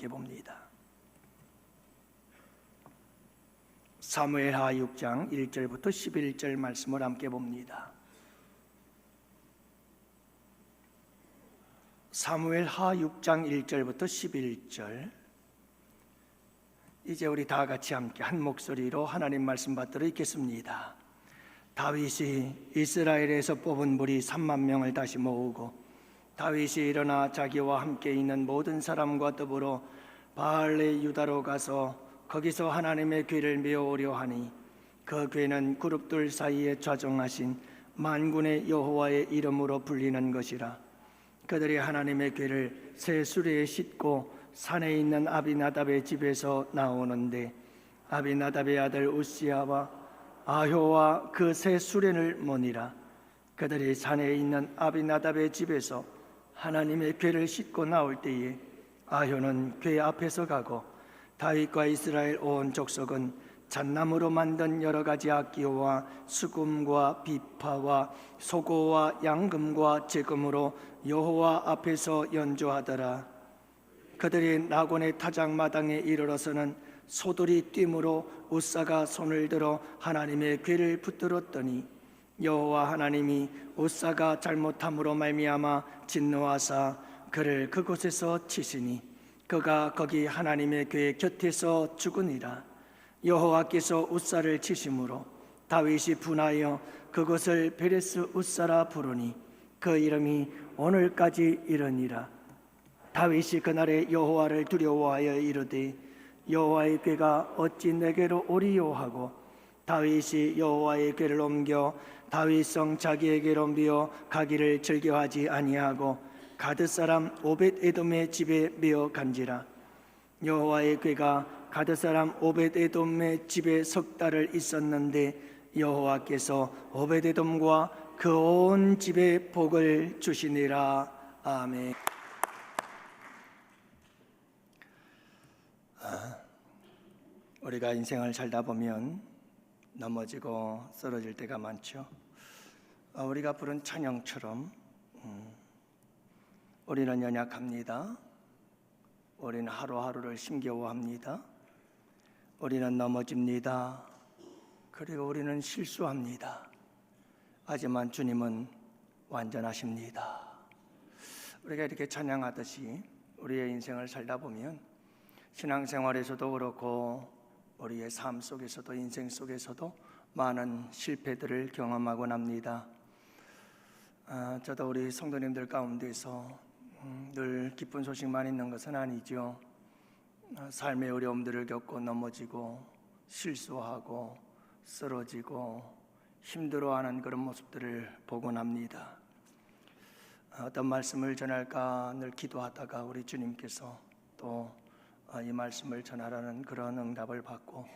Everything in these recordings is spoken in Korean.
함께 봅니다. 사무엘하 6장 1절부터 11절 말씀을 함께 봅니다. 사무엘하 6장 1절부터 11절. 이제 우리 다 같이 함께 한 목소리로 하나님 말씀 받들어 읽겠습니다. 다윗이 이스라엘에서 뽑은 무리 3만 명을 다시 모으고 다윗이 일어나 자기와 함께 있는 모든 사람과 더불어 바알레 유다로 가서 거기서 하나님의 궤를 메어오려 하니 그 궤는 그룹들 사이에 좌정하신 만군의 여호와의 이름으로 불리는 것이라. 그들이 하나님의 궤를 새 수레에 싣고 산에 있는 아비나답의 집에서 나오는데 아비나답의 아들 우시야와 아효와 그 새 수레를 모니라. 그들이 산에 있는 아비나답의 집에서 하나님의 궤를 싣고 나올 때에 아효는 궤 앞에서 가고 다윗과 이스라엘 온 족속은 잣나무로 만든 여러 가지 악기와 수금과 비파와 소고와 양금과 제금으로 여호와 앞에서 연주하더라. 그들이 나곤의 타작마당에 이르러서는 소들이 뛰므로 우사가 손을 들어 하나님의 궤를 붙들었더니 여호와 하나님이 우사가 잘못함으로 말미암아 진노하사 그를 그곳에서 치시니 그가 거기 하나님의 궤 곁에서 죽으니라. 여호와께서 우사를 치심으로 다윗이 분하여 그곳을 베레스 우사라 부르니 그 이름이 오늘까지 이르니라. 다윗이 그날에 여호와를 두려워하여 이르되 여호와의 궤가 어찌 내게로 오리요 하고 다윗이 여호와의 궤를 옮겨 다윗성 자기에게로 미어 가기를 즐겨하지 아니하고 가드 사람 오벳에돔의 집에 메어 간지라. 여호와의 궤가 가드 사람 오벳에돔의 집에 석 달을 있었는데 여호와께서 오벳에돔과 그 온 집에 복을 주시니라. 아멘. 우리가 인생을 살다 보면 넘어지고 쓰러질 때가 많죠. 우리가 부른 찬양처럼 우리는 연약합니다. 우리는 하루하루를 힘겨워합니다. 우리는 넘어집니다. 그리고 우리는 실수합니다. 하지만 주님은 완전하십니다. 우리가 이렇게 찬양하듯이 우리의 인생을 살다 보면 신앙생활에서도 그렇고 우리의 삶 속에서도 인생 속에서도 많은 실패들을 경험하곤 합니다. 저도 우리 성도님들 가운데서 늘 기쁜 소식만 있는 것은 아니죠. 삶의 어려움들을 겪고 넘어지고 실수하고 쓰러지고 힘들어하는 그런 모습들을 보곤 합니다. 어떤 말씀을 전할까 늘 기도하다가 우리 주님께서 또 이 말씀을 전하라는 그런 응답을 받고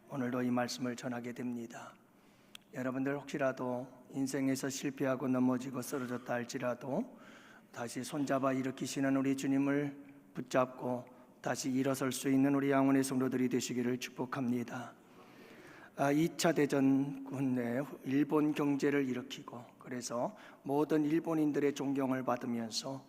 오늘도 이 말씀을 전하게 됩니다. 여러분들 혹시라도 인생에서 실패하고 넘어지고 쓰러졌다 할지라도 다시 손잡아 일으키시는 우리 주님을 붙잡고 다시 일어설 수 있는 우리 양원의 성도들이 되시기를 축복합니다. 2차 대전 군내 일본 경제를 일으키고 그래서 모든 일본인들의 존경을 받으면서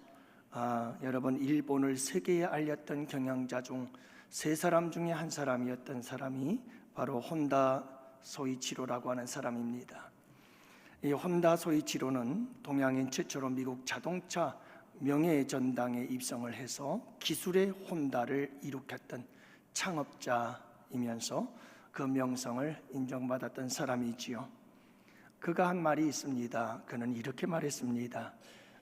여러분 일본을 세계에 알렸던 경영자 중 세 사람 중에 한 사람이었던 사람이 바로 혼다 소이치로라고 하는 사람입니다. 이 혼다 소이치로는 동양인 최초로 미국 자동차 명예전당에 입성을 해서 기술의 혼다를 일으켰던 창업자이면서 그 명성을 인정받았던 사람이지요. 그가 한 말이 있습니다. 그는 이렇게 말했습니다.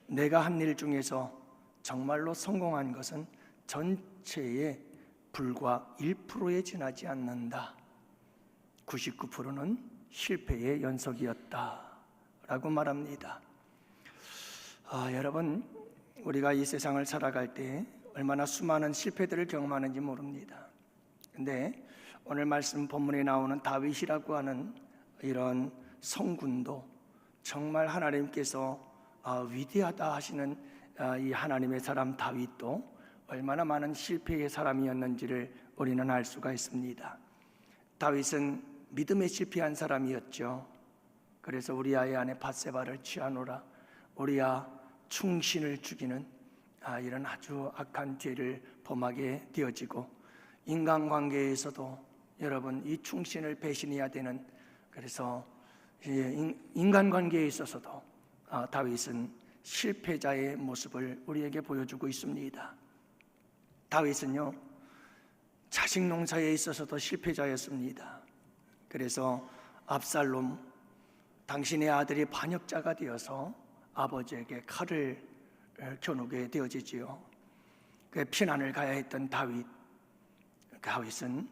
내가 한 일 중에서 정말로 성공한 것은 전체의 불과 1%에 지나지 않는다. 99%는 실패의 연속이었다 라고 말합니다. 여러분 우리가 이 세상을 살아갈 때 얼마나 수많은 실패들을 경험하는지 모릅니다. 근데 오늘 말씀 본문에 나오는 다윗이라고 하는 이런 성군도 정말 하나님께서 위대하다 하시는 이 하나님의 사람 다윗도 얼마나 많은 실패의 사람이었는지를 우리는 알 수가 있습니다. 다윗은 믿음에 실패한 사람이었죠. 그래서 우리아의 아내 밧세바를 취하노라 우리아 충신을 죽이는 이런 아주 악한 죄를 범하게 되어지고, 인간관계에서도 여러분 이 충신을 배신해야 되는, 그래서 인간관계에 있어서도 다윗은 실패자의 모습을 우리에게 보여주고 있습니다. 다윗은요, 자식 농사에 있어서도 실패자였습니다. 그래서 압살롬, 당신의 아들이 반역자가 되어서 아버지에게 칼을 겨누게 되어지지요. 그 피난을 가야 했던 다윗은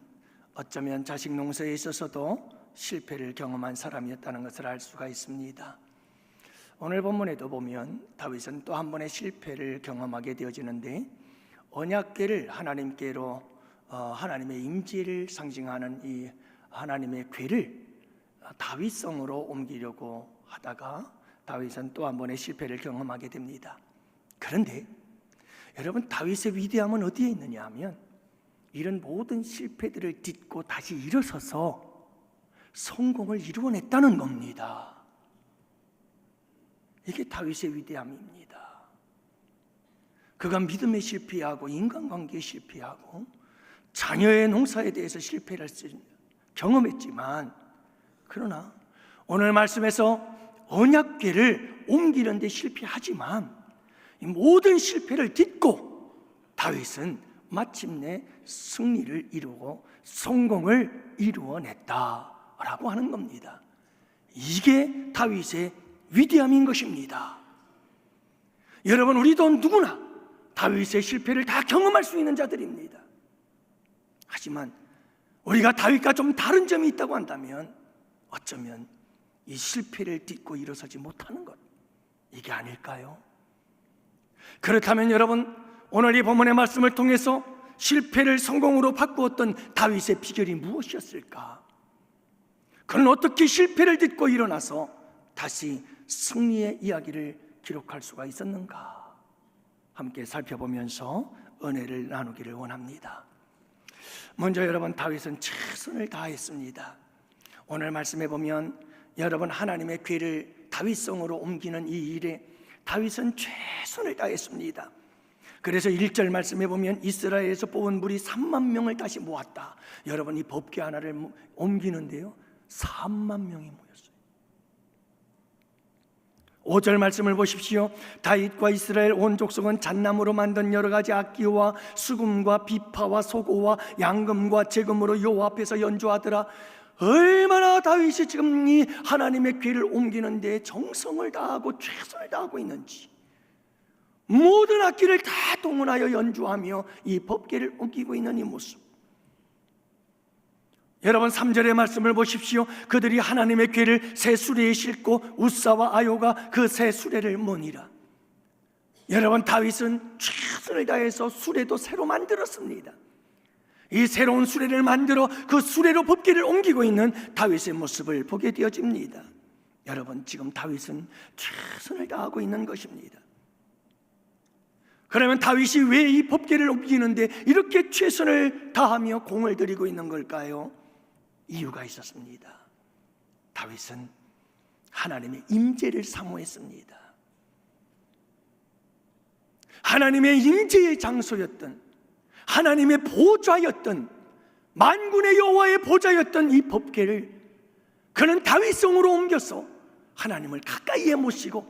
어쩌면 자식 농사에 있어서도 실패를 경험한 사람이었다는 것을 알 수가 있습니다. 오늘 본문에도 보면 다윗은 또 한 번의 실패를 경험하게 되어지는데, 언약궤를 하나님께로 하나님의 임재를 상징하는 이 하나님의 궤를 다윗성으로 옮기려고 하다가 다윗은 또 한 번의 실패를 경험하게 됩니다. 그런데 여러분, 다윗의 위대함은 어디에 있느냐 하면, 이런 모든 실패들을 딛고 다시 일어서서 성공을 이루어냈다는 겁니다. 이게 다윗의 위대함입니다. 그가 믿음에 실패하고 인간관계에 실패하고 자녀의 농사에 대해서 실패를 경험했지만, 그러나 오늘 말씀에서 언약궤를 옮기는 데 실패하지만 이 모든 실패를 딛고 다윗은 마침내 승리를 이루고 성공을 이루어냈다라고 하는 겁니다. 이게 다윗의 위대함인 것입니다. 여러분, 우리도 누구나 다윗의 실패를 다 경험할 수 있는 자들입니다. 하지만 우리가 다윗과 좀 다른 점이 있다고 한다면, 어쩌면 이 실패를 딛고 일어서지 못하는 것, 이게 아닐까요? 그렇다면 여러분, 오늘 이 본문의 말씀을 통해서 실패를 성공으로 바꾸었던 다윗의 비결이 무엇이었을까? 그는 어떻게 실패를 딛고 일어나서 다시 승리의 이야기를 기록할 수가 있었는가? 함께 살펴보면서 은혜를 나누기를 원합니다. 먼저 여러분, 다윗은 최선을 다했습니다. 오늘 말씀해 보면 여러분, 하나님의 궤를 다윗성으로 옮기는 이 일에 다윗은 최선을 다했습니다. 그래서 1절 말씀해 보면 이스라엘에서 뽑은 무리 3만 명을 다시 모았다. 여러분, 이 법궤 하나를 옮기는데요, 3만 명이 모였어요. 5절 말씀을 보십시오. 다윗과 이스라엘 온 족속은 잣나무로 만든 여러 가지 악기와 수금과 비파와 소고와 양금과 제금으로 여호와 앞에서 연주하더라. 얼마나 다윗이 지금 이 하나님의 궤를 옮기는 데 정성을 다하고 최선을 다하고 있는지, 모든 악기를 다 동원하여 연주하며 이 법궤를 옮기고 있는 이 모습. 여러분, 3절의 말씀을 보십시오. 그들이 하나님의 궤를 새 수레에 싣고 우사와 아요가 그 새 수레를 모니라. 여러분, 다윗은 최선을 다해서 수레도 새로 만들었습니다. 이 새로운 수레를 만들어 그 수레로 법궤를 옮기고 있는 다윗의 모습을 보게 되어집니다. 여러분, 지금 다윗은 최선을 다하고 있는 것입니다. 그러면 다윗이 왜 이 법궤를 옮기는데 이렇게 최선을 다하며 공을 들이고 있는 걸까요? 이유가 있었습니다. 다윗은 하나님의 임재를 사모했습니다. 하나님의 임재의 장소였던, 하나님의 보좌였던, 만군의 여호와의 보좌였던 이 법궤를 그는 다윗성으로 옮겨서 하나님을 가까이에 모시고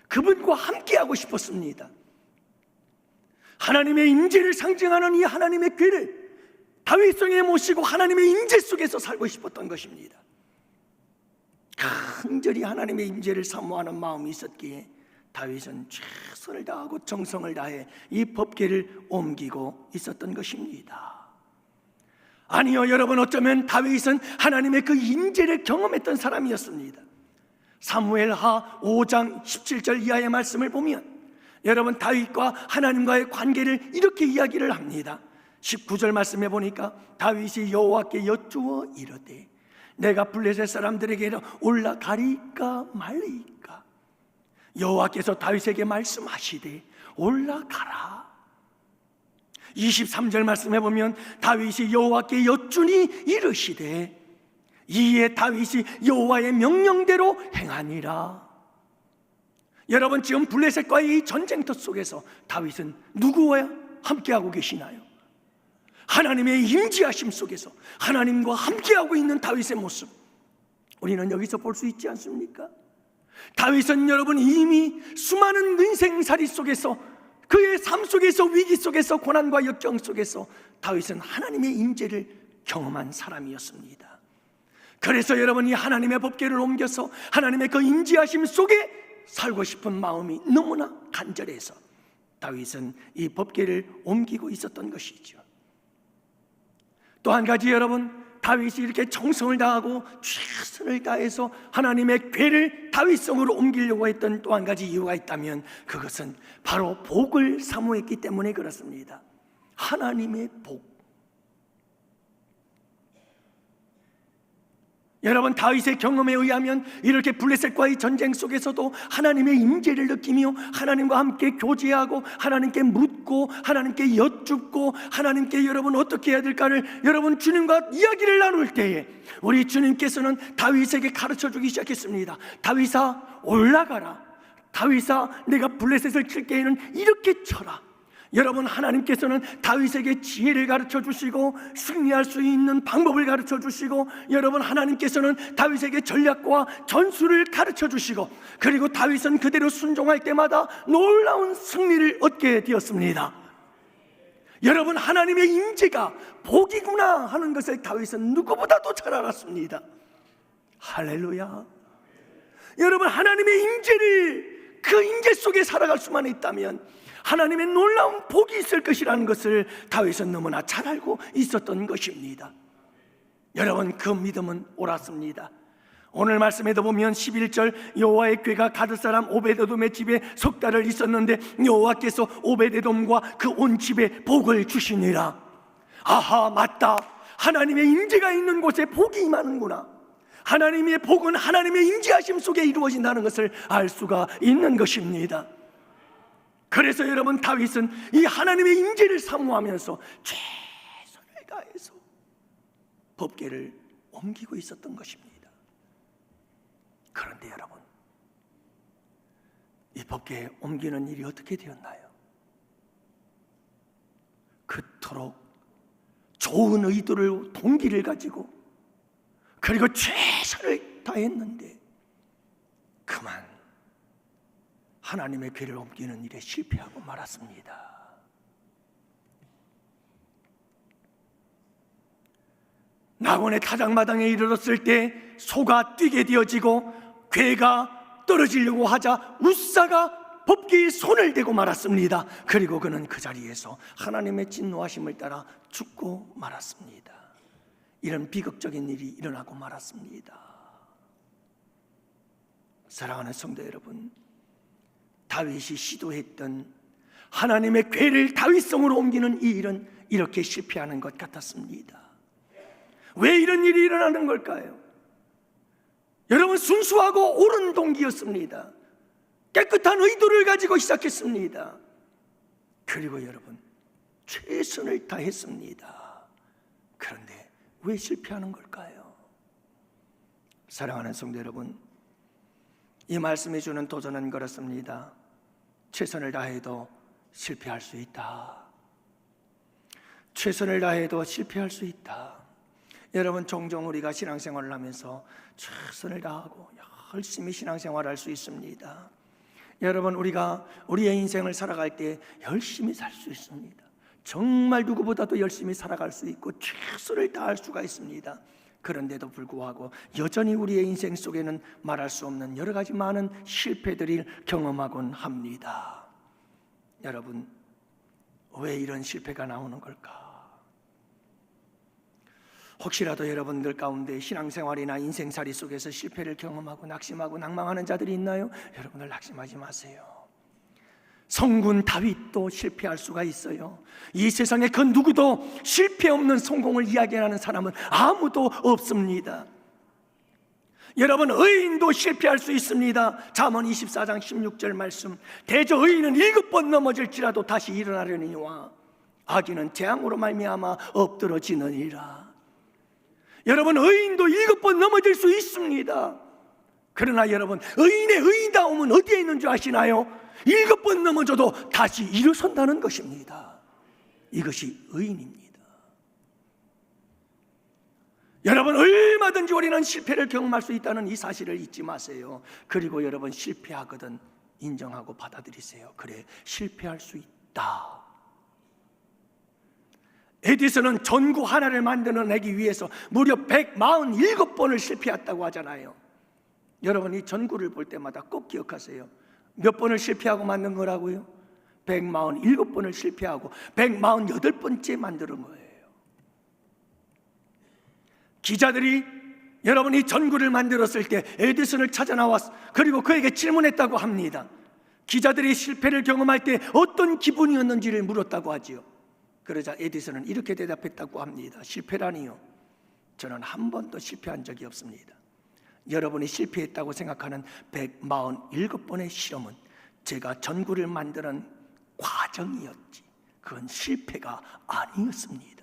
그분과 함께하고 싶었습니다. 하나님의 임재를 상징하는 이 하나님의 궤를 다윗성에 모시고 하나님의 임재 속에서 살고 싶었던 것입니다. 간절히 하나님의 임재를 사모하는 마음이 있었기에 다윗은 최선을 다하고 정성을 다해 이 법궤를 옮기고 있었던 것입니다. 아니요, 여러분, 어쩌면 다윗은 하나님의 그 임재를 경험했던 사람이었습니다. 사무엘하 5장 17절 이하의 말씀을 보면 여러분, 다윗과 하나님과의 관계를 이렇게 이야기를 합니다. 19절 말씀해 보니까 다윗이 여호와께 여쭈어 이르되 내가 블레셋 사람들에게 올라가리까 말리까. 여호와께서 다윗에게 말씀하시되 올라가라. 23절 말씀해 보면 다윗이 여호와께 여쭈니 이르시되 이에 다윗이 여호와의 명령대로 행하니라. 여러분, 지금 블레셋과의 이 전쟁터 속에서 다윗은 누구와 함께하고 계시나요? 하나님의 임재하심 속에서 하나님과 함께하고 있는 다윗의 모습, 우리는 여기서 볼 수 있지 않습니까? 다윗은 여러분 이미 수많은 인생살이 속에서, 그의 삶 속에서, 위기 속에서, 고난과 역경 속에서 다윗은 하나님의 임재를 경험한 사람이었습니다. 그래서 여러분이 하나님의 법궤를 옮겨서 하나님의 그 임재하심 속에 살고 싶은 마음이 너무나 간절해서 다윗은 이 법궤를 옮기고 있었던 것이죠. 또 한 가지, 여러분, 다윗이 이렇게 정성을 다하고 최선을 다해서 하나님의 궤를 다윗성으로 옮기려고 했던 또 한 가지 이유가 있다면 그것은 바로 복을 사모했기 때문에 그렇습니다. 하나님의 복. 여러분, 다윗의 경험에 의하면 이렇게 블레셋과의 전쟁 속에서도 하나님의 임재를 느끼며 하나님과 함께 교제하고 하나님께 묻고 하나님께 여쭙고 하나님께 여러분 어떻게 해야 될까를 여러분 주님과 이야기를 나눌 때에 우리 주님께서는 다윗에게 가르쳐주기 시작했습니다. 다윗아, 올라가라. 다윗아, 내가 블레셋을 칠 때에는 이렇게 쳐라. 여러분, 하나님께서는 다윗에게 지혜를 가르쳐 주시고 승리할 수 있는 방법을 가르쳐 주시고, 여러분, 하나님께서는 다윗에게 전략과 전술을 가르쳐 주시고, 그리고 다윗은 그대로 순종할 때마다 놀라운 승리를 얻게 되었습니다. 여러분, 하나님의 임재가 복이구나 하는 것을 다윗은 누구보다도 잘 알았습니다. 할렐루야. 여러분, 하나님의 임재를, 그 임재 속에 살아갈 수만 있다면 하나님의 놀라운 복이 있을 것이라는 것을 다윗은 너무나 잘 알고 있었던 것입니다. 여러분, 그 믿음은 옳았습니다. 오늘 말씀에도 보면 11절, 여호와의 궤가 가드 사람 오베데돔의 집에 석 달을 있었는데 여호와께서 오베데돔과 그 온 집에 복을 주시니라. 아하, 맞다. 하나님의 임재가 있는 곳에 복이 임하는구나. 하나님의 복은 하나님의 임재하심 속에 이루어진다는 것을 알 수가 있는 것입니다. 그래서 여러분, 다윗은 이 하나님의 임재를 사모하면서 최선을 다해서 법궤를 옮기고 있었던 것입니다. 그런데 여러분, 이 법궤에 옮기는 일이 어떻게 되었나요? 그토록 좋은 의도를, 동기를 가지고 그리고 최선을 다했는데 그만 하나님의 궤를 옮기는 일에 실패하고 말았습니다. 낙원의 타작마당에 이르렀을 때 소가 뛰게 되어지고 궤가 떨어지려고 하자 웃사가 법궤에 손을 대고 말았습니다. 그리고 그는 그 자리에서 하나님의 진노하심을 따라 죽고 말았습니다. 이런 비극적인 일이 일어나고 말았습니다. 사랑하는 성도 여러분, 다윗이 시도했던 하나님의 궤를 다윗성으로 옮기는 이 일은 이렇게 실패하는 것 같았습니다. 왜 이런 일이 일어나는 걸까요? 여러분, 순수하고 옳은 동기였습니다. 깨끗한 의도를 가지고 시작했습니다. 그리고 여러분, 최선을 다했습니다. 그런데 왜 실패하는 걸까요? 사랑하는 성도 여러분, 이 말씀이 주는 도전은 그렇습니다. 최선을 다해도 실패할 수 있다. 최선을 다해도 실패할 수 있다. 여러분, 종종 우리가 신앙생활을 하면서 최선을 다하고 열심히 신앙생활을 할 수 있습니다. 여러분, 우리가 우리의 인생을 살아갈 때 열심히 살 수 있습니다. 정말 누구보다도 열심히 살아갈 수 있고 최선을 다할 수가 있습니다. 그런데도 불구하고 여전히 우리의 인생 속에는 말할 수 없는 여러 가지 많은 실패들을 경험하곤 합니다. 여러분, 왜 이런 실패가 나오는 걸까? 혹시라도 여러분들 가운데 신앙생활이나 인생살이 속에서 실패를 경험하고 낙심하고 낭망하는 자들이 있나요? 여러분들 낙심하지 마세요. 성군 다윗도 실패할 수가 있어요. 이 세상에 그 누구도 실패 없는 성공을 이야기하는 사람은 아무도 없습니다. 여러분, 의인도 실패할 수 있습니다. 잠언 24장 16절 말씀, 대저 의인은 7번 넘어질지라도 다시 일어나려니와 악인은 재앙으로 말미암아 엎드러지느니라. 여러분, 의인도 7번 넘어질 수 있습니다. 그러나 여러분, 의인의 의인다움은 어디에 있는 줄 아시나요? 7번 넘어져도 다시 일어선다는 것입니다. 이것이 의인입니다. 여러분, 얼마든지 우리는 실패를 경험할 수 있다는 이 사실을 잊지 마세요. 그리고 여러분, 실패하거든 인정하고 받아들이세요. 그래, 실패할 수 있다. 에디슨은 전구 하나를 만들어내기 위해서 무려 147번을 실패했다고 하잖아요. 여러분, 이 전구를 볼 때마다 꼭 기억하세요. 몇 번을 실패하고 만든 거라고요? 147번을 실패하고 148번째 만드는 거예요. 기자들이 여러분이 전구를 만들었을 때 에디슨을 찾아 나왔어. 그리고 그에게 질문했다고 합니다. 기자들이 실패를 경험할 때 어떤 기분이었는지를 물었다고 하지요. 그러자 에디슨은 이렇게 대답했다고 합니다. 실패라니요? 저는 한 번도 실패한 적이 없습니다. 여러분이 실패했다고 생각하는 147번의 실험은 제가 전구를 만드는 과정이었지, 그건 실패가 아니었습니다.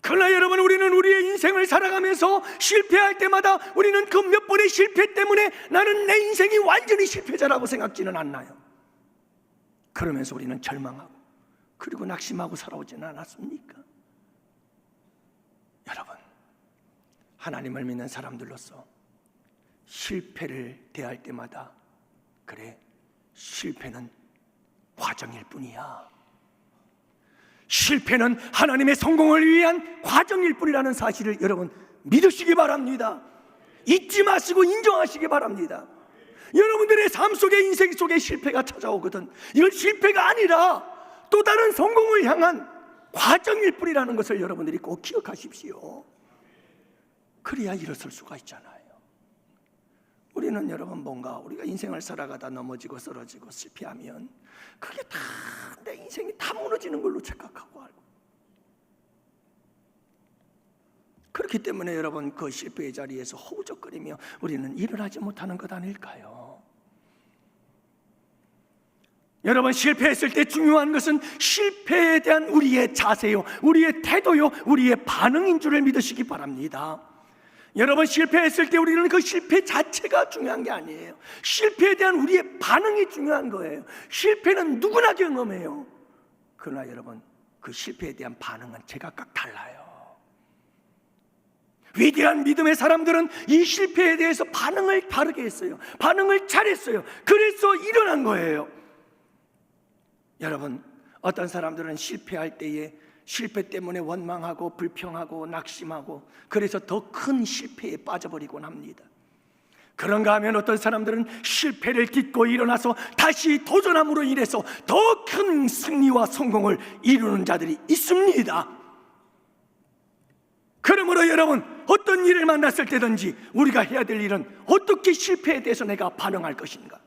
그러나 여러분, 우리는 우리의 인생을 살아가면서 실패할 때마다 우리는 그 몇 번의 실패 때문에 나는 내 인생이 완전히 실패자라고 생각지는 않나요? 그러면서 우리는 절망하고 그리고 낙심하고 살아오지는 않았습니까? 여러분, 하나님을 믿는 사람들로서 실패를 대할 때마다 그래, 실패는 과정일 뿐이야, 실패는 하나님의 성공을 위한 과정일 뿐이라는 사실을 여러분 믿으시기 바랍니다. 잊지 마시고 인정하시기 바랍니다. 여러분들의 삶 속에, 인생 속에 실패가 찾아오거든 이건 실패가 아니라 또 다른 성공을 향한 과정일 뿐이라는 것을 여러분들이 꼭 기억하십시오. 그래야 일어설 수가 있잖아요. 우리는 여러분, 뭔가 우리가 인생을 살아가다 넘어지고 쓰러지고 실패하면 그게 다 내 인생이 다 무너지는 걸로 착각하고 알고, 그렇기 때문에 여러분, 그 실패의 자리에서 허우적거리며 우리는 일어나지 못하는 것 아닐까요? 여러분, 실패했을 때 중요한 것은 실패에 대한 우리의 자세요, 우리의 태도요, 우리의 반응인 줄을 믿으시기 바랍니다. 여러분, 실패했을 때 우리는 그 실패 자체가 중요한 게 아니에요. 실패에 대한 우리의 반응이 중요한 거예요. 실패는 누구나 경험해요. 그러나 여러분, 그 실패에 대한 반응은 제각각 달라요. 위대한 믿음의 사람들은 이 실패에 대해서 반응을 다르게 했어요. 반응을 잘했어요. 그래서 일어난 거예요. 여러분, 어떤 사람들은 실패할 때에 실패 때문에 원망하고 불평하고 낙심하고 그래서 더 큰 실패에 빠져버리곤 합니다. 그런가 하면 어떤 사람들은 실패를 딛고 일어나서 다시 도전함으로 인해서 더 큰 승리와 성공을 이루는 자들이 있습니다. 그러므로 여러분, 어떤 일을 만났을 때든지 우리가 해야 될 일은 어떻게 실패에 대해서 내가 반응할 것인가.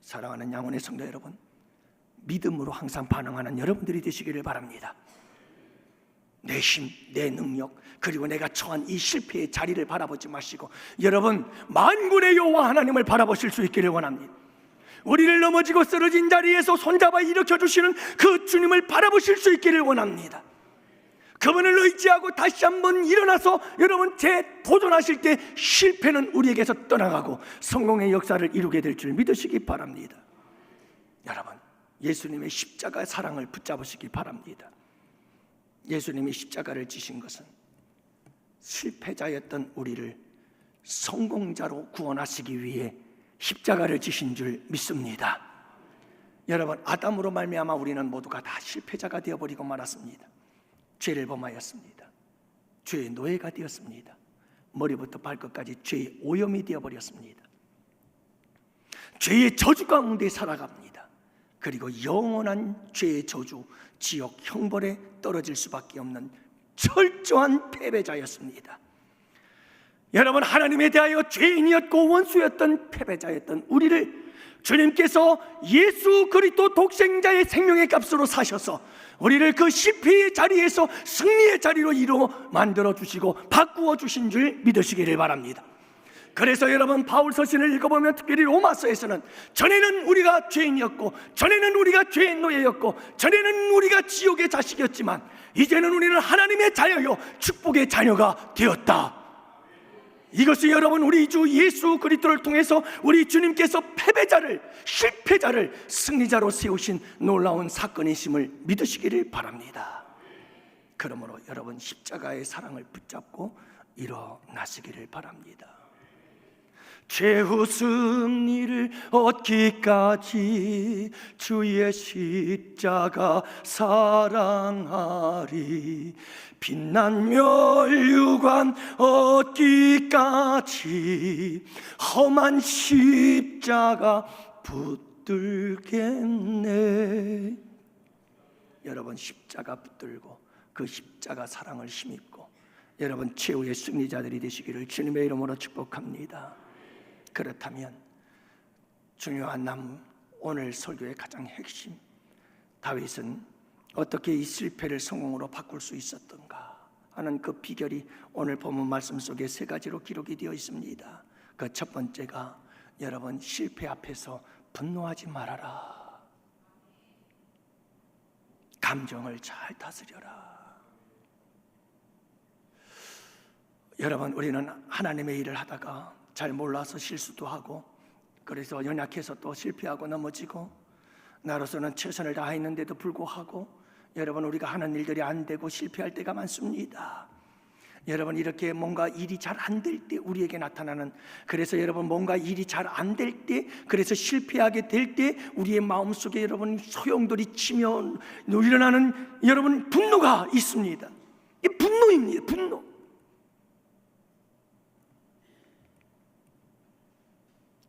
사랑하는 양원의 성도 여러분, 믿음으로 항상 반응하는 여러분들이 되시기를 바랍니다. 내 힘, 내 능력, 그리고 내가 처한 이 실패의 자리를 바라보지 마시고 여러분, 만군의 여호와 하나님을 바라보실 수 있기를 원합니다. 우리를 넘어지고 쓰러진 자리에서 손잡아 일으켜주시는 그 주님을 바라보실 수 있기를 원합니다. 그분을 의지하고 다시 한번 일어나서 여러분 재도전하실 때 실패는 우리에게서 떠나가고 성공의 역사를 이루게 될 줄 믿으시기 바랍니다. 여러분, 예수님의 십자가 사랑을 붙잡으시기 바랍니다. 예수님이 십자가를 지신 것은 실패자였던 우리를 성공자로 구원하시기 위해 십자가를 지신 줄 믿습니다. 여러분, 아담으로 말미암아 우리는 모두가 다 실패자가 되어버리고 말았습니다. 죄를 범하였습니다. 죄의 노예가 되었습니다. 머리부터 발끝까지 죄의 오염이 되어버렸습니다. 죄의 저주 가운데 살아갑니다. 그리고 영원한 죄의 저주, 지옥 형벌에 떨어질 수밖에 없는 철저한 패배자였습니다. 여러분, 하나님에 대하여 죄인이었고 원수였던 패배자였던 우리를 주님께서 예수 그리스도 독생자의 생명의 값으로 사셔서 우리를 그 실패의 자리에서 승리의 자리로 이루어 만들어 주시고 바꾸어 주신 줄 믿으시기를 바랍니다. 그래서 여러분, 바울 서신을 읽어보면 특별히 로마서에서는 전에는 우리가 죄인이었고, 전에는 우리가 죄의 노예였고, 전에는 우리가 지옥의 자식이었지만 이제는 우리는 하나님의 자녀요 축복의 자녀가 되었다. 이것이 여러분 우리 주 예수 그리스도를 통해서 우리 주님께서 패배자를, 실패자를 승리자로 세우신 놀라운 사건이심을 믿으시기를 바랍니다. 그러므로 여러분 십자가의 사랑을 붙잡고 일어나시기를 바랍니다. 최후 승리를 얻기까지 주의 십자가 사랑하리. 빛난 멸류관 얻기까지 험한 십자가 붙들겠네. 여러분 십자가 붙들고 그 십자가 사랑을 힘입고 여러분 최후의 승리자들이 되시기를 주님의 이름으로 축복합니다. 그렇다면 중요한 나무, 오늘 설교의 가장 핵심, 다윗은 어떻게 이 실패를 성공으로 바꿀 수 있었던가 하는 그 비결이 오늘 본문 말씀 속에 세 가지로 기록이 되어 있습니다. 그 첫 번째가 여러분 실패 앞에서 분노하지 말아라. 감정을 잘 다스려라. 여러분 우리는 하나님의 일을 하다가 잘 몰라서 실수도 하고 그래서 연약해서 또 실패하고 넘어지고 나로서는 최선을 다했는데도 불구하고 여러분 우리가 하는 일들이 안 되고 실패할 때가 많습니다. 여러분 이렇게 뭔가 일이 잘 안 될 때 우리에게 나타나는, 그래서 여러분 뭔가 일이 잘 안 될 때, 그래서 실패하게 될 때 우리의 마음속에 여러분 소용돌이 치며 일어나는 여러분 분노가 있습니다. 이 분노입니다. 분노.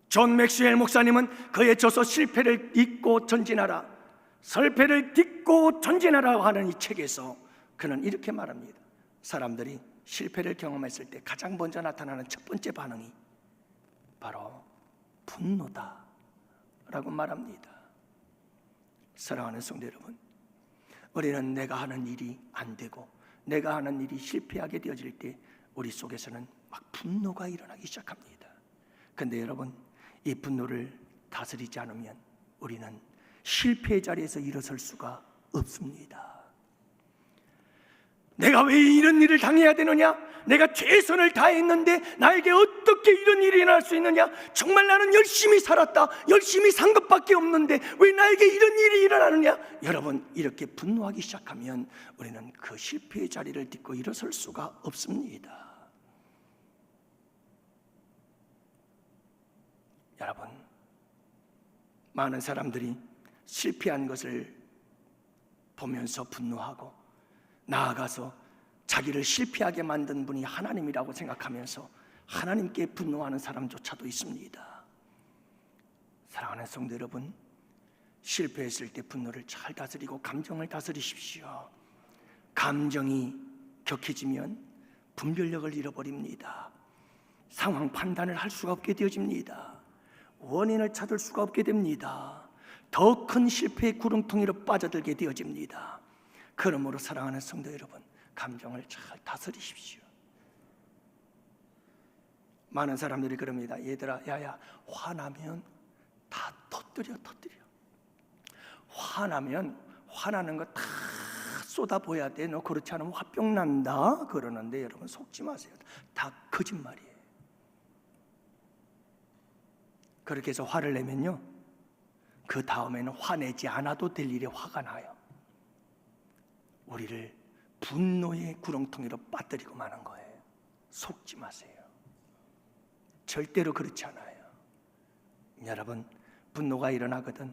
존 맥스웰 목사님은 그의 저서 실패를 딛고 전진하라, 설패를 딛고 전진하라 하는 이 책에서 그는 이렇게 말합니다. 사람들이 실패를 경험했을 때 가장 먼저 나타나는 첫 번째 반응이 바로 분노다 라고 말합니다. 사랑하는 성도 여러분, 우리는 내가 하는 일이 안 되고 내가 하는 일이 실패하게 되어질 때 우리 속에서는 막 분노가 일어나기 시작합니다. 근데 여러분 이 분노를 다스리지 않으면 우리는 실패의 자리에서 일어설 수가 없습니다. 내가 왜 이런 일을 당해야 되느냐? 내가 최선을 다했는데 나에게 어떻게 이런 일이 일어날 수 있느냐? 정말 나는 열심히 살았다, 열심히 산 것밖에 없는데 왜 나에게 이런 일이 일어나느냐? 여러분 이렇게 분노하기 시작하면 우리는 그 실패의 자리를 딛고 일어설 수가 없습니다. 여러분, 많은 사람들이 실패한 것을 보면서 분노하고 나아가서 자기를 실패하게 만든 분이 하나님이라고 생각하면서 하나님께 분노하는 사람조차도 있습니다. 사랑하는 성도 여러분, 실패했을 때 분노를 잘 다스리고 감정을 다스리십시오. 감정이 격해지면 분별력을 잃어버립니다. 상황 판단을 할 수가 없게 되어집니다. 원인을 찾을 수가 없게 됩니다. 더 큰 실패의 구렁텅이로 빠져들게 되어집니다. 그러므로 사랑하는 성도 여러분, 감정을 잘 다스리십시오. 많은 사람들이 그럽니다. 얘들아, 야야, 화나면 다 터뜨려. 화나는 거 다 쏟아부어야 돼. 너 그렇지 않으면 화병 난다 그러는데 여러분 속지 마세요. 다 거짓말이에요. 그렇게 해서 화를 내면요, 그 다음에는 화내지 않아도 될 일에 화가 나요. 우리를 분노의 구렁텅이로 빠뜨리고 마는 거예요. 속지 마세요. 절대로 그렇지 않아요. 여러분, 분노가 일어나거든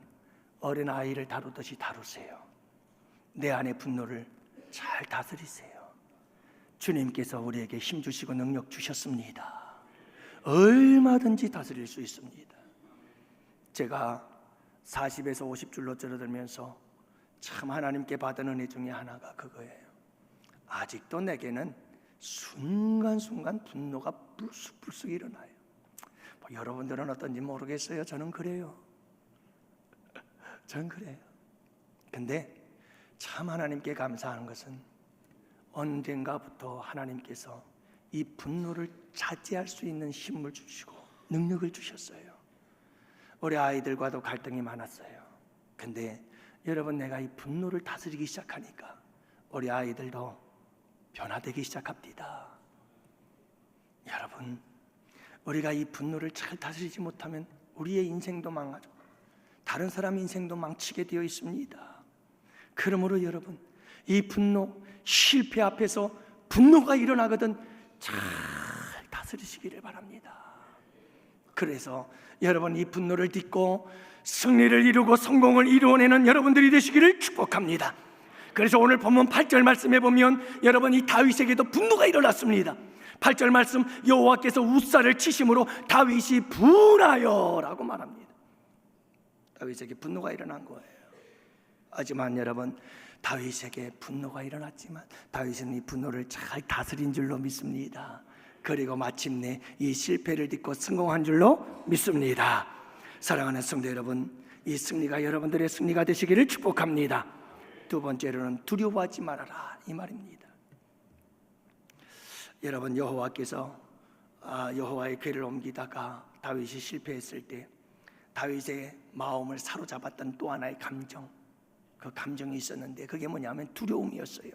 어린아이를 다루듯이 다루세요. 내 안의 분노를 잘 다스리세요. 주님께서 우리에게 힘 주시고 능력 주셨습니다. 얼마든지 다스릴 수 있습니다. 제가 40에서 50줄로 줄어들면서 참 하나님께 받은 은혜 중에 하나가 그거예요. 아직도 내게는 순간순간 분노가 불쑥불쑥 일어나요. 여러분들은 어떤지 모르겠어요. 저는 그래요. 저는 그래요. 근데 참 하나님께 감사한 것은 언젠가부터 하나님께서 이 분노를 자제할 수 있는 힘을 주시고 능력을 주셨어요. 우리 아이들과도 갈등이 많았어요. 근데 여러분, 내가 이 분노를 다스리기 시작하니까 우리 아이들도 변화되기 시작합니다. 여러분, 우리가 이 분노를 잘 다스리지 못하면 우리의 인생도 망하고 다른 사람 인생도 망치게 되어 있습니다. 그러므로 여러분, 이 분노, 실패 앞에서 분노가 일어나거든 잘 다스리시기를 바랍니다. 그래서 여러분, 이 분노를 딛고 승리를 이루고 성공을 이루어내는 여러분들이 되시기를 축복합니다. 그래서 오늘 본문 8절 말씀에 보면 여러분, 이 다윗에게도 분노가 일어났습니다. 8절 말씀, 여호와께서 웃사를 치심으로 다윗이 분하여 라고 말합니다. 다윗에게 분노가 일어난 거예요. 하지만 여러분, 다윗에게 분노가 일어났지만 다윗은 이 분노를 잘 다스린 줄로 믿습니다. 그리고 마침내 이 실패를 딛고 성공한 줄로 믿습니다. 사랑하는 성도 여러분, 이 승리가 여러분들의 승리가 되시기를 축복합니다. 두 번째로는 두려워하지 말아라, 이 말입니다. 여러분, 여호와께서 여호와의 궤를 옮기다가 다윗이 실패했을 때 다윗의 마음을 사로잡았던 또 하나의 감정, 그 감정이 있었는데 그게 뭐냐면 두려움이었어요.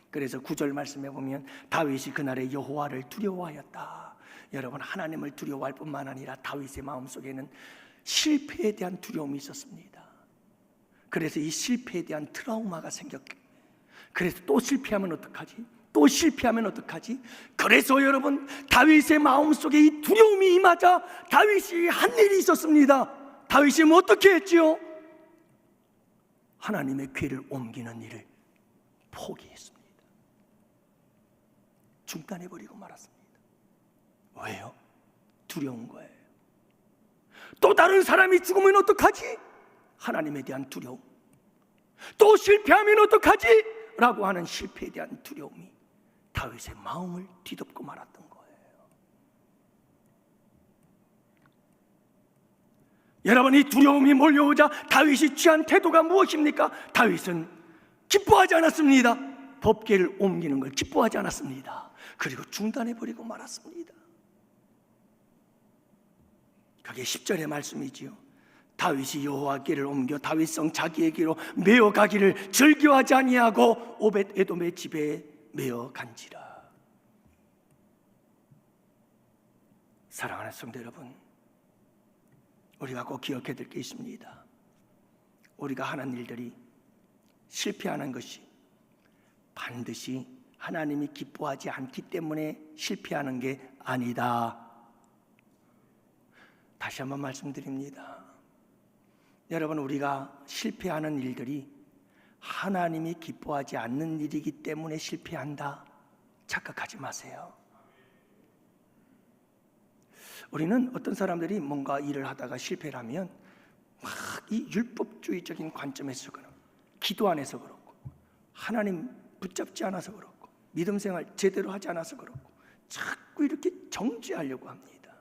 그래서 9절 말씀에 보면 다윗이 그날에 여호와를 두려워하였다. 여러분, 하나님을 두려워할 뿐만 아니라 다윗의 마음속에는 실패에 대한 두려움이 있었습니다. 그래서 이 실패에 대한 트라우마가 생겼고, 그래서 또 실패하면 어떡하지? 또 실패하면 어떡하지? 그래서 여러분, 다윗의 마음속에 이 두려움이 임하자 다윗이 한 일이 있었습니다. 다윗이 뭐 어떻게 했지요? 하나님의 궤를 옮기는 일을 포기했습니다. 중단해버리고 말았습니다. 왜요? 두려운 거예요. 또 다른 사람이 죽으면 어떡하지? 하나님에 대한 두려움. 또 실패하면 어떡하지? 라고 하는 실패에 대한 두려움이 다윗의 마음을 뒤덮고 말았던 거예요. 여러분, 이 두려움이 몰려오자 다윗이 취한 태도가 무엇입니까? 다윗은 기뻐하지 않았습니다. 법궤를 옮기는 걸 기뻐하지 않았습니다. 그리고 중단해버리고 말았습니다. 그게 10절의 말씀이지요. 다윗이 여호와께를 옮겨 다윗성 자기의 길로 메어 가기를 즐겨하지 아니하고 오벳 에돔의 집에 메어 간지라. 사랑하는 성도 여러분, 우리가 꼭 기억해야 될 게 있습니다. 우리가 하는 일들이 실패하는 것이 반드시 하나님이 기뻐하지 않기 때문에 실패하는 게 아니다. 다시 한번 말씀드립니다. 여러분, 우리가 실패하는 일들이 하나님이 기뻐하지 않는 일이기 때문에 실패한다, 착각하지 마세요. 우리는 어떤 사람들이 뭔가 일을 하다가 실패를 하면 막 이 율법주의적인 관점에서 그렇고, 기도 안 해서 그렇고, 하나님 붙잡지 않아서 그렇고, 믿음 생활 제대로 하지 않아서 그렇고 자꾸 이렇게 정죄하려고 합니다.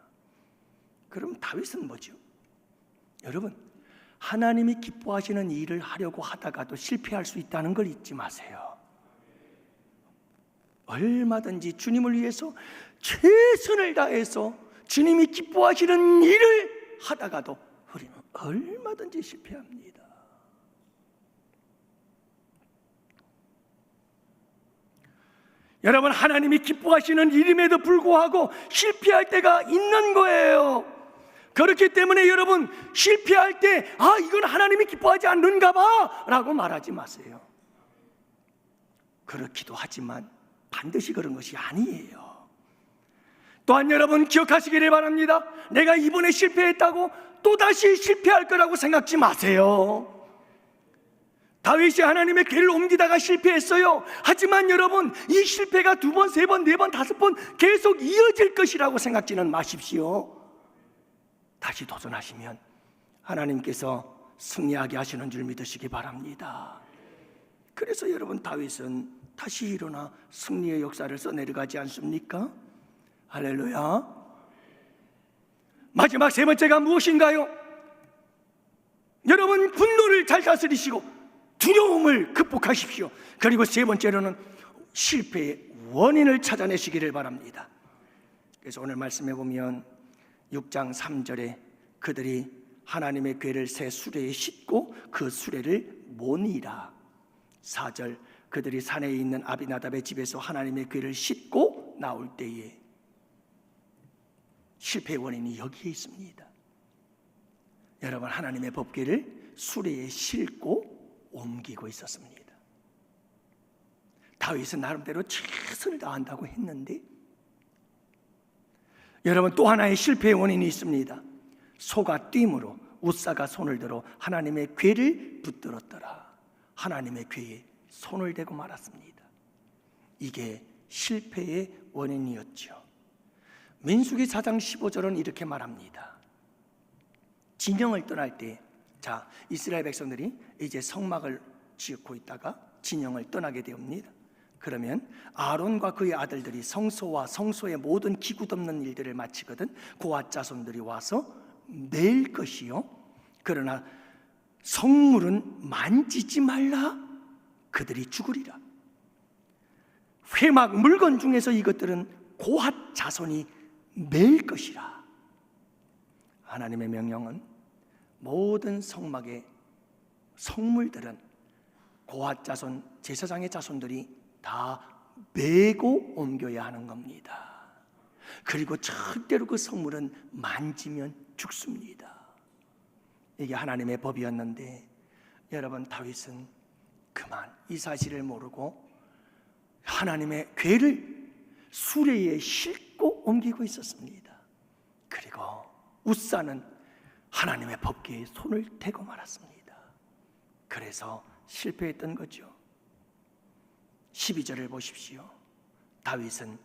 그럼 다윗은 뭐죠? 여러분, 하나님이 기뻐하시는 일을 하려고 하다가도 실패할 수 있다는 걸 잊지 마세요. 얼마든지 주님을 위해서 최선을 다해서 주님이 기뻐하시는 일을 하다가도 우리는 얼마든지 실패합니다. 여러분, 하나님이 기뻐하시는 일임에도 불구하고 실패할 때가 있는 거예요. 그렇기 때문에 여러분, 실패할 때 이건 하나님이 기뻐하지 않는가 봐 라고 말하지 마세요. 그렇기도 하지만 반드시 그런 것이 아니에요. 또한 여러분, 기억하시기를 바랍니다. 내가 이번에 실패했다고 또다시 실패할 거라고 생각지 마세요. 다윗이 하나님의 궤를 옮기다가 실패했어요. 하지만 여러분, 이 실패가 2번, 3번, 4번, 5번 계속 이어질 것이라고 생각지는 마십시오. 다시 도전하시면 하나님께서 승리하게 하시는 줄 믿으시기 바랍니다. 그래서 여러분, 다윗은 다시 일어나 승리의 역사를 써내려가지 않습니까? 할렐루야. 마지막 3번째가 무엇인가요? 여러분, 분노를 잘 다스리시고 두려움을 극복하십시오. 그리고 3번째로는 실패의 원인을 찾아내시기를 바랍니다. 그래서 오늘 말씀해 보면 6장 3절에 그들이 하나님의 궤를 새 수레에 싣고 그 수레를 모니라. 4절, 그들이 산에 있는 아비나답의 집에서 하나님의 궤를 싣고 나올 때에 실패의 원인이 여기에 있습니다. 여러분, 하나님의 법궤를 수레에 싣고 옮기고 있었습니다. 다윗은 나름대로 최선을 다한다고 했는데, 여러분, 또 하나의 실패의 원인이 있습니다. 소가 뜀으로 웃사가 손을 들어 하나님의 궤를 붙들었더라. 하나님의 궤에 손을 대고 말았습니다. 이게 실패의 원인이었죠. 민수기 4장 15절은 이렇게 말합니다. 진영을 떠날 때, 이스라엘 백성들이 이제 성막을 짓고 있다가 진영을 떠나게 되옵니다. 그러면 아론과 그의 아들들이 성소와 성소의 모든 기구 덮는 일들을 마치거든 고앗 자손들이 와서 낼 것이요, 그러나 성물은 만지지 말라. 그들이 죽으리라. 회막 물건 중에서 이것들은 고앗 자손이 낼 것이라. 하나님의 명령은 모든 성막의 성물들은 고앗 자손, 제사장의 자손들이 다 메고 옮겨야 하는 겁니다. 그리고 절대로 그 성물은 만지면 죽습니다. 이게 하나님의 법이었는데, 여러분, 다윗은 그만 이 사실을 모르고 하나님의 궤를 수레에 싣고 옮기고 있었습니다. 그리고 웃사는 하나님의 법궤에 손을 대고 말았습니다. 그래서 실패했던 거죠. 12절을 보십시오. 다윗은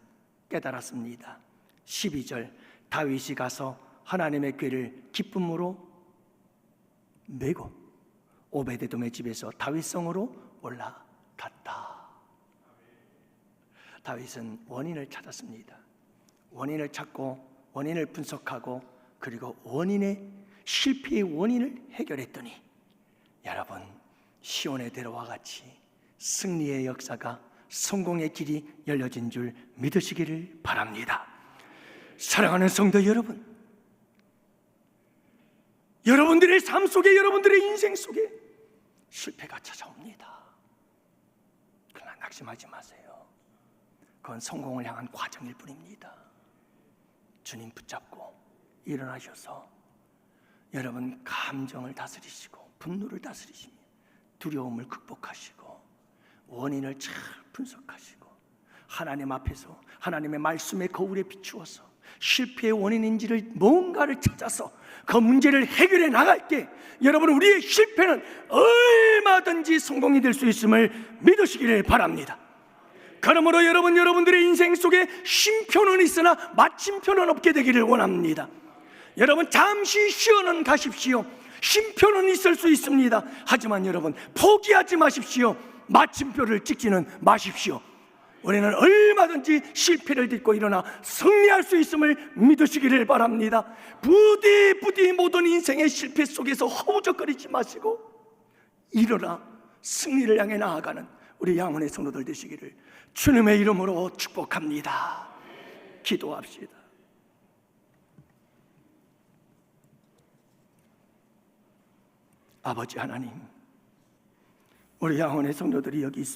깨달았습니다. 12절, 다윗이 가서 하나님의 궤를 기쁨으로 메고 오베데돔의 집에서 다윗성으로 올라갔다. 다윗은 원인을 찾았습니다. 원인을 찾고 원인을 분석하고 그리고 실패의 원인을 해결했더니, 여러분, 시온의 대로와 같이 승리의 역사가, 성공의 길이 열려진 줄 믿으시기를 바랍니다. 사랑하는 성도 여러분, 여러분들의 삶 속에, 여러분들의 인생 속에 실패가 찾아옵니다. 그러나 낙심하지 마세요. 그건 성공을 향한 과정일 뿐입니다. 주님 붙잡고 일어나셔서 여러분 감정을 다스리시고 분노를 다스리시며 두려움을 극복하시고 원인을 잘 분석하시고 하나님 앞에서 하나님의 말씀의 거울에 비추어서 실패의 원인인지를 뭔가를 찾아서 그 문제를 해결해 나갈 때, 여러분, 우리의 실패는 얼마든지 성공이 될 수 있음을 믿으시기를 바랍니다. 그러므로 여러분들의 인생 속에 쉼표는 있으나 마침표는 없게 되기를 원합니다. 여러분, 잠시 쉬어는 가십시오. 쉼표는 있을 수 있습니다. 하지만 여러분, 포기하지 마십시오. 마침표를 찍지는 마십시오. 우리는 얼마든지 실패를 딛고 일어나 승리할 수 있음을 믿으시기를 바랍니다. 부디 모든 인생의 실패 속에서 허우적거리지 마시고 일어나 승리를 향해 나아가는 우리 양원의 성도들 되시기를 주님의 이름으로 축복합니다. 기도합시다. 아버지 하나님, 우리 양원의 성도들이 여기 있습니다.